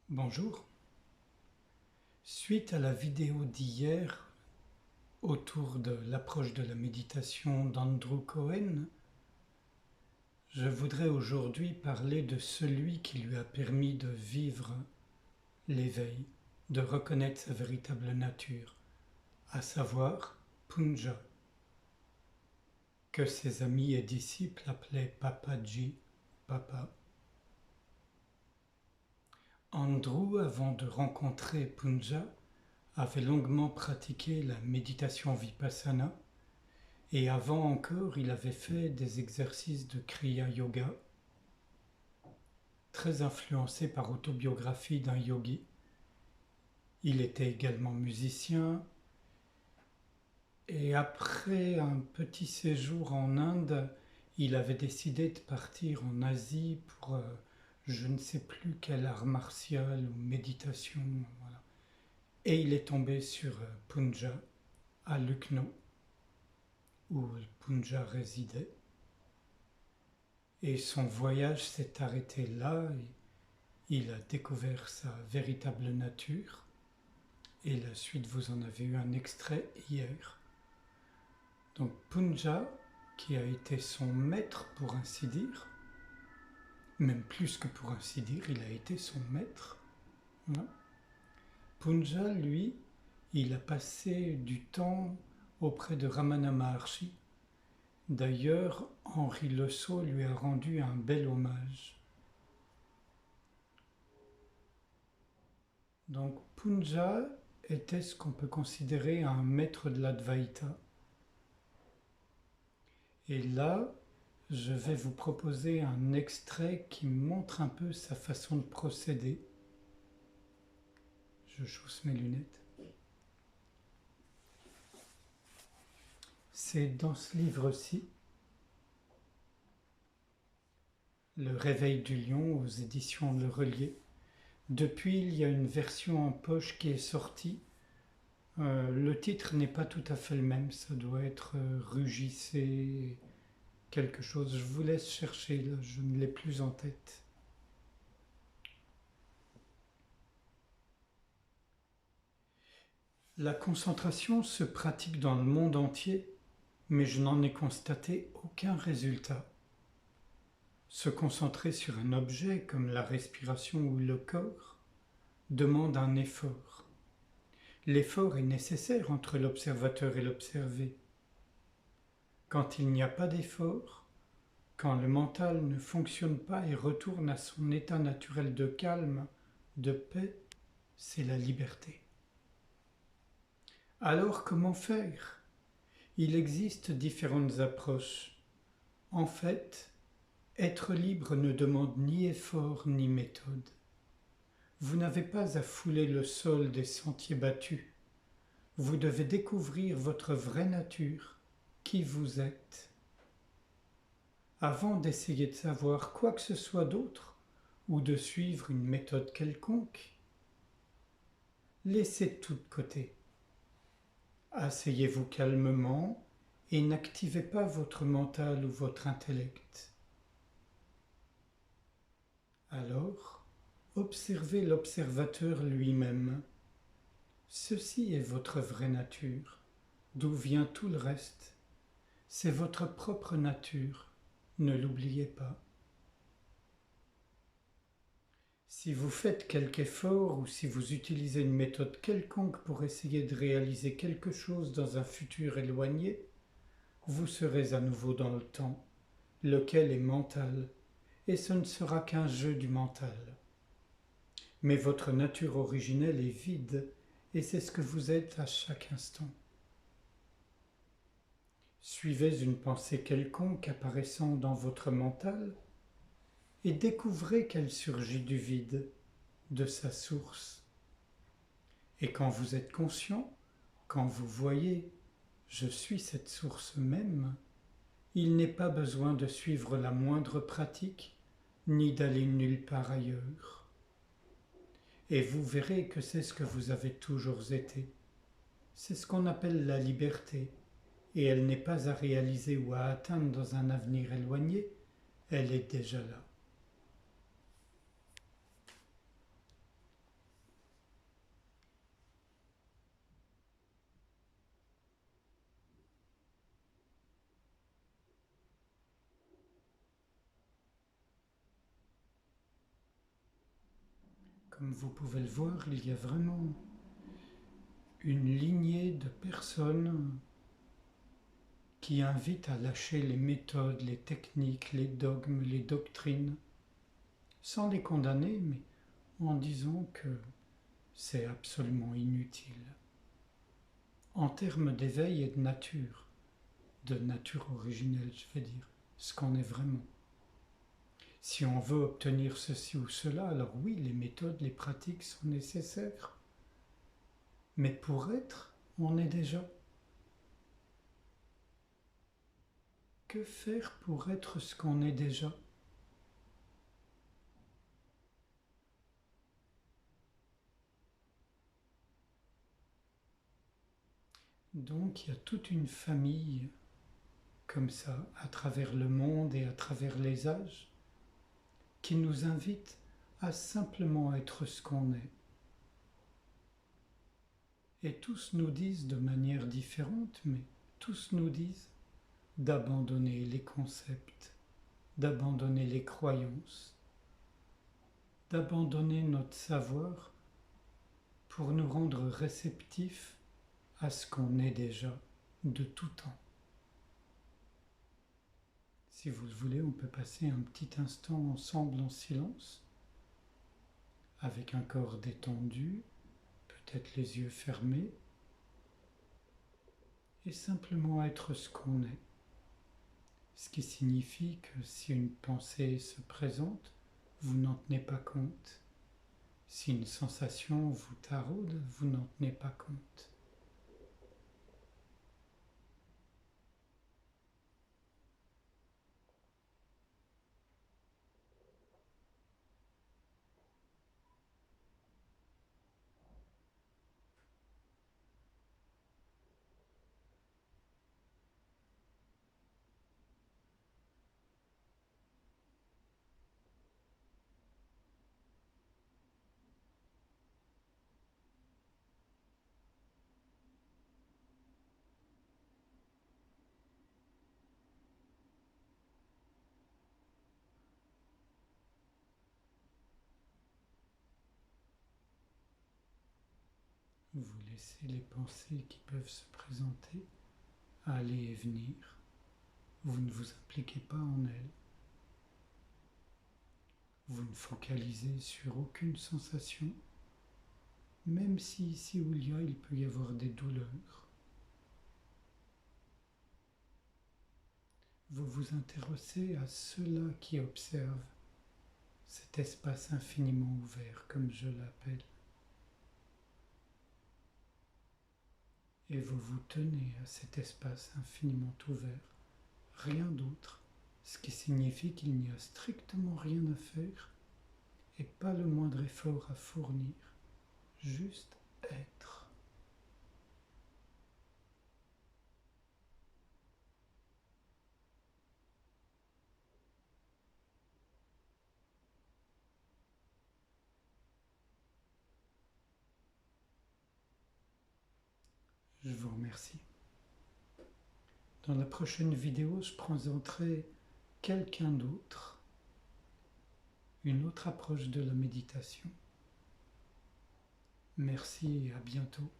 Bonjour. Suite à la vidéo d'hier autour de l'approche de la méditation d'Andrew Cohen, je voudrais aujourd'hui parler de celui qui lui a permis de vivre l'éveil, de reconnaître sa véritable nature, à savoir Punja, que ses amis et disciples appelaient Papaji, Papa. Andrew, avant de rencontrer Punja, avait longuement pratiqué la méditation vipassana et avant encore il avait fait des exercices de Kriya Yoga, très influencé par Autobiographie d'un yogi. Il était également musicien et après un petit séjour en Inde, il avait décidé de partir en Asie pour je ne sais plus quel art martial ou méditation. Voilà. Et il est tombé sur Punja à Lucknow, où Punja résidait. Et son voyage s'est arrêté là, et il a découvert sa véritable nature. Et la suite, vous en avez eu un extrait hier. Donc Punja, qui a été son maître pour ainsi dire, même plus que pour ainsi dire, il a été son maître. Voilà. Punja, lui, il a passé du temps auprès de Ramana Maharshi. D'ailleurs, Henri Le Sceau lui a rendu un bel hommage. Donc Punja était ce qu'on peut considérer un maître de l'Advaita. Et là, je vais vous proposer un extrait qui montre un peu sa façon de procéder. Je chausse mes lunettes. C'est dans ce livre-ci, Le Réveil du Lion aux éditions Le Relier. Depuis, il y a une version en poche qui est sortie. Le titre n'est pas tout à fait le même, ça doit être Rugissez quelque chose. Je vous laisse chercher, là, je ne l'ai plus en tête. La concentration se pratique dans le monde entier, mais je n'en ai constaté aucun résultat. Se concentrer sur un objet comme la respiration ou le corps demande un effort. L'effort est nécessaire entre l'observateur et l'observé. Quand il n'y a pas d'effort, quand le mental ne fonctionne pas et retourne à son état naturel de calme, de paix, c'est la liberté. Alors comment faire ? Il existe différentes approches. En fait, être libre ne demande ni effort ni méthode. Vous n'avez pas à fouler le sol des sentiers battus. Vous devez découvrir votre vraie nature, qui vous êtes. Avant d'essayer de savoir quoi que ce soit d'autre ou de suivre une méthode quelconque, laissez tout de côté. Asseyez-vous calmement et n'activez pas votre mental ou votre intellect. Alors, observez l'observateur lui-même. Ceci est votre vraie nature, d'où vient tout le reste. C'est votre propre nature, ne l'oubliez pas. Si vous faites quelque effort ou si vous utilisez une méthode quelconque pour essayer de réaliser quelque chose dans un futur éloigné, vous serez à nouveau dans le temps, lequel est mental, et ce ne sera qu'un jeu du mental. Mais votre nature originelle est vide, et c'est ce que vous êtes à chaque instant. Suivez une pensée quelconque apparaissant dans votre mental et découvrez qu'elle surgit du vide, de sa source. Et quand vous êtes conscient, quand vous voyez « je suis cette source même », il n'est pas besoin de suivre la moindre pratique, ni d'aller nulle part ailleurs. Et vous verrez que c'est ce que vous avez toujours été. C'est ce qu'on appelle la liberté, et elle n'est pas à réaliser ou à atteindre dans un avenir éloigné, elle est déjà là. Comme vous pouvez le voir, il y a vraiment une lignée de personnes qui invitent à lâcher les méthodes, les techniques, les dogmes, les doctrines, sans les condamner, mais en disant que c'est absolument inutile. En termes d'éveil et de nature originelle, je veux dire, ce qu'on est vraiment. Si on veut obtenir ceci ou cela, alors oui, les méthodes, les pratiques sont nécessaires. Mais pour être, on est déjà. Que faire pour être ce qu'on est déjà? Donc il y a toute une famille comme ça, à travers le monde et à travers les âges, qui nous invite à simplement être ce qu'on est. Et tous nous disent de manière différente, mais tous nous disent d'abandonner les concepts, d'abandonner les croyances, d'abandonner notre savoir pour nous rendre réceptifs à ce qu'on est déjà de tout temps. Si vous le voulez, on peut passer un petit instant ensemble en silence, avec un corps détendu, peut-être les yeux fermés, et simplement être ce qu'on est. Ce qui signifie que si une pensée se présente, vous n'en tenez pas compte. Si une sensation vous taraude, vous n'en tenez pas compte. Vous laissez les pensées qui peuvent se présenter aller et venir. Vous ne vous impliquez pas en elles. Vous ne focalisez sur aucune sensation, même si ici ou là il peut y avoir des douleurs. Vous vous intéressez à ceux-là qui observent cet espace infiniment ouvert, comme je l'appelle. Et vous vous tenez à cet espace infiniment ouvert, rien d'autre, ce qui signifie qu'il n'y a strictement rien à faire et pas le moindre effort à fournir, juste être. Je vous remercie. Dans la prochaine vidéo, je présenterai quelqu'un d'autre, une autre approche de la méditation. Merci et à bientôt.